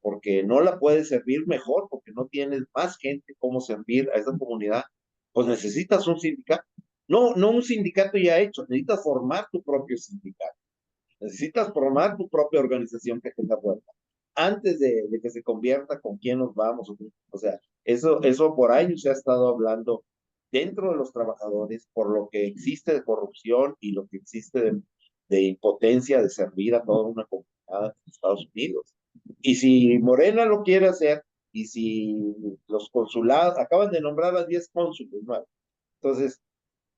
porque no la puede servir mejor, porque no tienes más gente como servir a esa comunidad, pues necesitas un sindicato. No un sindicato ya hecho, necesitas formar tu propio sindicato. Necesitas formar tu propia organización que tenga fuerza antes de que se convierta con quién nos vamos. O sea, eso por años se ha estado hablando dentro de los trabajadores por lo que existe de corrupción y lo que existe de impotencia de servir a toda una comunidad en Estados Unidos. Y si Morena lo quiere hacer, y si los consulados, acaban de nombrar a 10 cónsules, ¿no? Entonces,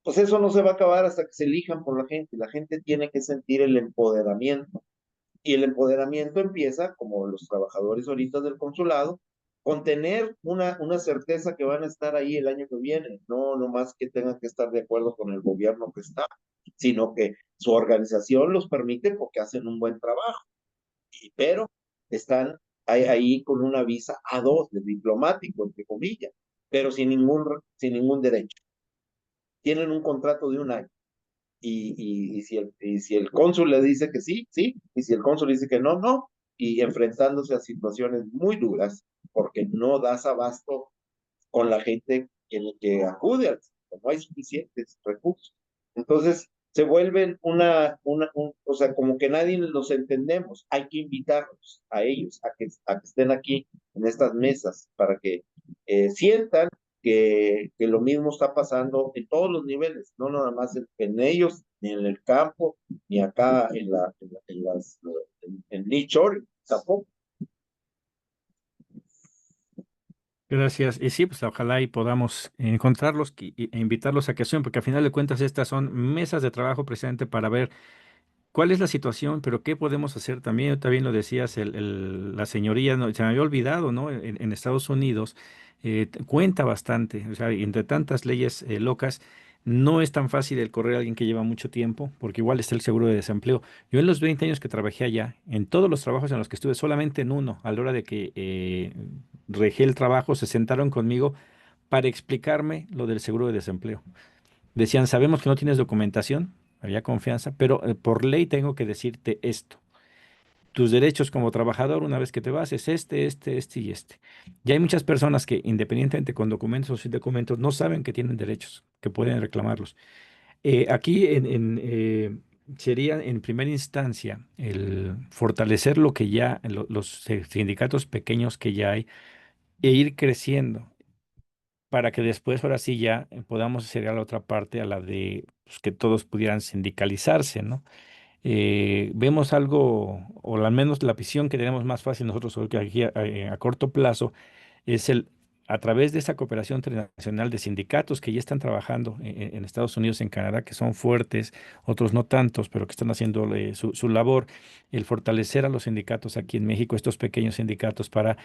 pues eso no se va a acabar hasta que se elijan por la gente. La gente tiene que sentir el empoderamiento. Y el empoderamiento empieza, como los trabajadores ahorita del consulado, con tener una certeza que van a estar ahí el año que viene. No más que tengan que estar de acuerdo con el gobierno que está, sino que su organización los permite porque hacen un buen trabajo. Pero están ahí con una visa A2, de diplomático, entre comillas, pero sin ningún derecho. Tienen un contrato de un año. Y si el cónsul le dice que sí, sí, y si el cónsul dice que no, no, y enfrentándose a situaciones muy duras, porque no das abasto con la gente que acude, no hay suficientes recursos. Entonces, se vuelven o sea, como que nadie los entendemos, hay que invitarlos a ellos, a que estén aquí en estas mesas, para que sientan que lo mismo está pasando en todos los niveles, no nada más en ellos, ni en el campo, ni acá en Nichor, tampoco. Gracias. Y sí, pues ojalá y podamos encontrarlos e invitarlos a que sean, porque al final de cuentas estas son mesas de trabajo precisamente para ver cuál es la situación, pero qué podemos hacer también. También lo decías, la señoría, no, se me había olvidado, ¿no? En Estados Unidos cuenta bastante, o sea, entre tantas leyes locas, no es tan fácil el correr a alguien que lleva mucho tiempo, porque igual está el seguro de desempleo. Yo en los 20 años que trabajé allá, en todos los trabajos en los que estuve, solamente en uno, a la hora de que regé el trabajo, se sentaron conmigo para explicarme lo del seguro de desempleo. Decían, sabemos que no tienes documentación, había confianza, pero por ley tengo que decirte esto. Tus derechos como trabajador, una vez que te vas, es este y este. Y hay muchas personas que, independientemente con documentos o sin documentos, no saben que tienen derechos, que pueden reclamarlos. Aquí sería en primera instancia el fortalecer lo que ya, los sindicatos pequeños que ya hay, e ir creciendo para que después, ahora sí, ya podamos hacer a la otra parte, a la de pues, que todos pudieran sindicalizarse, ¿no? Vemos algo, o al menos la visión que tenemos más fácil nosotros que aquí a corto plazo, es a través de esa cooperación internacional de sindicatos que ya están trabajando en Estados Unidos, en Canadá, que son fuertes, otros no tantos, pero que están haciendo su labor, el fortalecer a los sindicatos aquí en México, estos pequeños sindicatos, para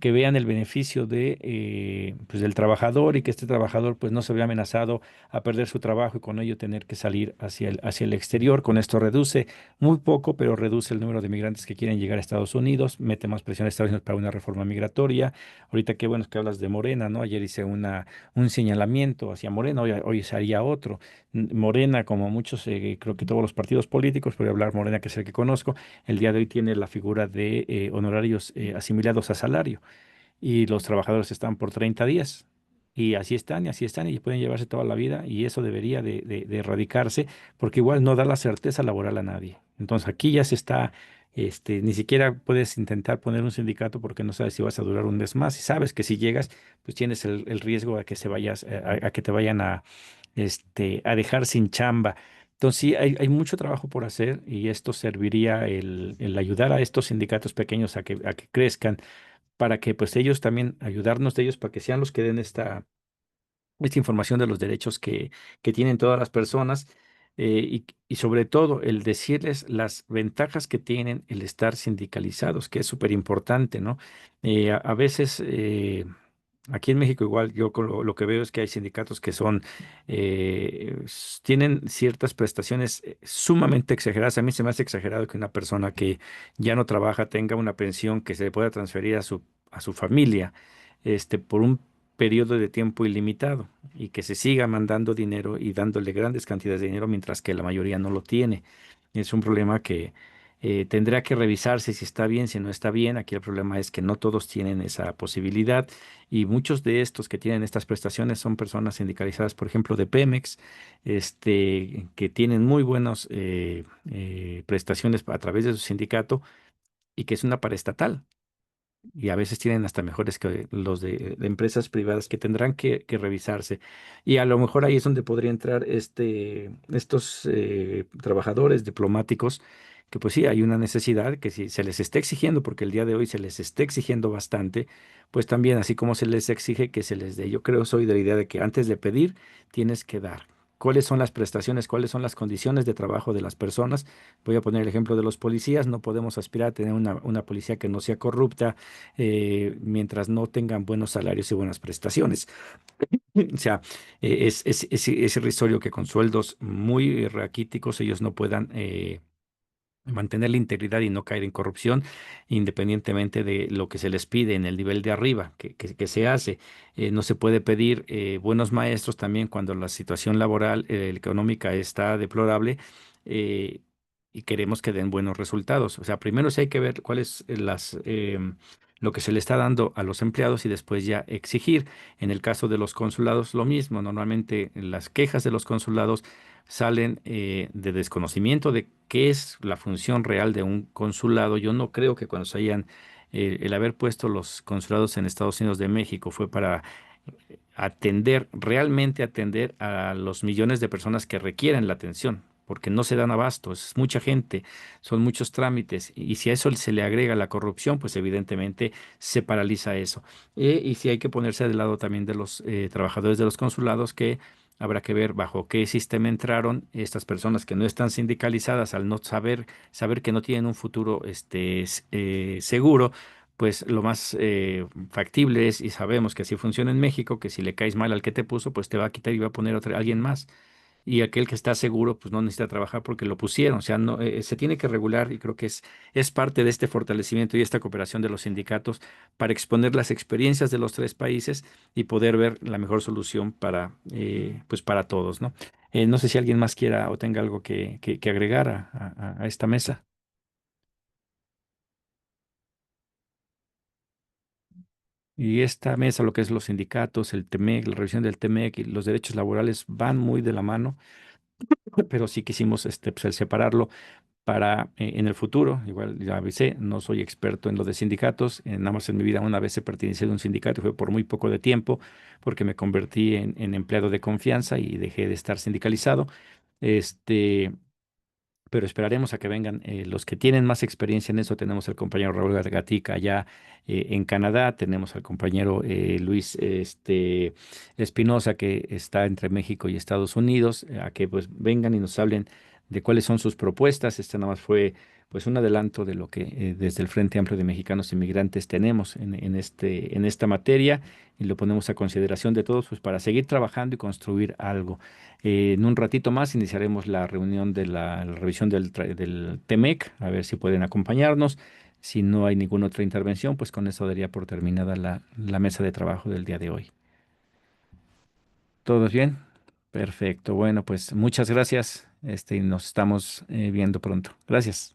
que vean el beneficio pues del trabajador y que este trabajador pues no se vea amenazado a perder su trabajo y con ello tener que salir hacia el exterior. Con esto reduce muy poco, pero reduce el número de migrantes que quieren llegar a Estados Unidos, mete más presión a Estados Unidos para una reforma migratoria. Ahorita qué bueno es que hablas de Morena, ¿no? Ayer hice un señalamiento hacia Morena, hoy se haría otro. Morena, como muchos, creo que todos los partidos políticos, voy a hablar Morena, que es el que conozco, el día de hoy tiene la figura de honorarios asimilados a salario y los trabajadores están por 30 días. Y así están, y pueden llevarse toda la vida, y eso debería de erradicarse, porque igual no da la certeza laboral a nadie. Entonces aquí ya se está, ni siquiera puedes intentar poner un sindicato porque no sabes si vas a durar un mes más, y sabes que si llegas, pues tienes el riesgo a que se vayas, a que te vayan a dejar sin chamba. Entonces sí, hay mucho trabajo por hacer, y esto serviría el ayudar a estos sindicatos pequeños a que crezcan para que pues ellos también ayudarnos de ellos para que sean los que den esta información de los derechos que tienen todas las personas. y sobre todo el decirles las ventajas que tienen el estar sindicalizados, que es súper importante, ¿no? A veces aquí en México igual yo lo que veo es que hay sindicatos que son, tienen ciertas prestaciones sumamente exageradas. A mí se me hace exagerado que una persona que ya no trabaja tenga una pensión que se pueda transferir a su familia, por un periodo de tiempo ilimitado y que se siga mandando dinero y dándole grandes cantidades de dinero mientras que la mayoría no lo tiene. Es un problema que tendrá que revisarse si está bien, si no está bien. Aquí el problema es que no todos tienen esa posibilidad y muchos de estos que tienen estas prestaciones son personas sindicalizadas, por ejemplo, de Pemex, que tienen muy buenas prestaciones a través de su sindicato y que es una paraestatal y a veces tienen hasta mejores que los de empresas privadas que tendrán que revisarse. Y a lo mejor ahí es donde podría entrar estos trabajadores diplomáticos, que pues sí, hay una necesidad que si se les está exigiendo, porque el día de hoy se les está exigiendo bastante, pues también así como se les exige que se les dé. Yo creo, soy de la idea de que antes de pedir, tienes que dar. ¿Cuáles son las prestaciones? ¿Cuáles son las condiciones de trabajo de las personas? Voy a poner el ejemplo de los policías. No podemos aspirar a tener una policía que no sea corrupta, mientras no tengan buenos salarios y buenas prestaciones. O sea, es irrisorio que con sueldos muy raquíticos ellos no puedan mantener la integridad y no caer en corrupción, independientemente de lo que se les pide en el nivel de arriba, que se hace. No se puede pedir buenos maestros también cuando la situación laboral, económica está deplorable. eh, y queremos que den buenos resultados. O sea, primero sí hay que ver cuáles lo que se le está dando a los empleados y después ya exigir. En el caso de los consulados, lo mismo. Normalmente las quejas de los consulados salen de desconocimiento de qué es la función real de un consulado. Yo no creo que cuando se hayan, el haber puesto los consulados en Estados Unidos de México fue para atender, realmente atender a los millones de personas que requieren la atención, porque no se dan abasto, es mucha gente, son muchos trámites, y si a eso se le agrega la corrupción, pues evidentemente se paraliza eso. Y si hay que ponerse del lado también de los trabajadores de los consulados que habrá que ver bajo qué sistema entraron estas personas que no están sindicalizadas al no saber que no tienen un futuro seguro, pues lo más factible es, y sabemos que así funciona en México, que si le caes mal al que te puso, pues te va a quitar y va a poner alguien más. Y aquel que está seguro, pues no necesita trabajar porque lo pusieron. O sea, no, se tiene que regular y creo que es parte de este fortalecimiento y esta cooperación de los sindicatos para exponer las experiencias de los tres países y poder ver la mejor solución pues para todos, ¿no? No sé si alguien más quiera o tenga algo que agregar a esta mesa. Y esta mesa, lo que es los sindicatos, el TEMEC, la revisión del TEMEC y los derechos laborales van muy de la mano, pero sí quisimos pues, el separarlo para en el futuro. Igual ya avisé, no soy experto en lo de sindicatos, nada más en mi vida una vez he pertenecido a un sindicato, y fue por muy poco de tiempo, porque me convertí en empleado de confianza y dejé de estar sindicalizado. Este, pero esperaremos a que vengan los que tienen más experiencia en eso. Tenemos al compañero Raúl Gatica allá en Canadá, tenemos al compañero Luis Espinosa que está entre México y Estados Unidos, a que pues vengan y nos hablen de cuáles son sus propuestas. Este nada más fue pues un adelanto de lo que desde el Frente Amplio de Mexicanos Inmigrantes tenemos en esta materia y lo ponemos a consideración de todos pues para seguir trabajando y construir algo. En un ratito más iniciaremos la reunión de la revisión del TEMEC, a ver si pueden acompañarnos. Si no hay ninguna otra intervención, pues con eso daría por terminada la mesa de trabajo del día de hoy. ¿Todos bien? Perfecto. Bueno, pues muchas gracias. Y nos estamos viendo pronto. Gracias.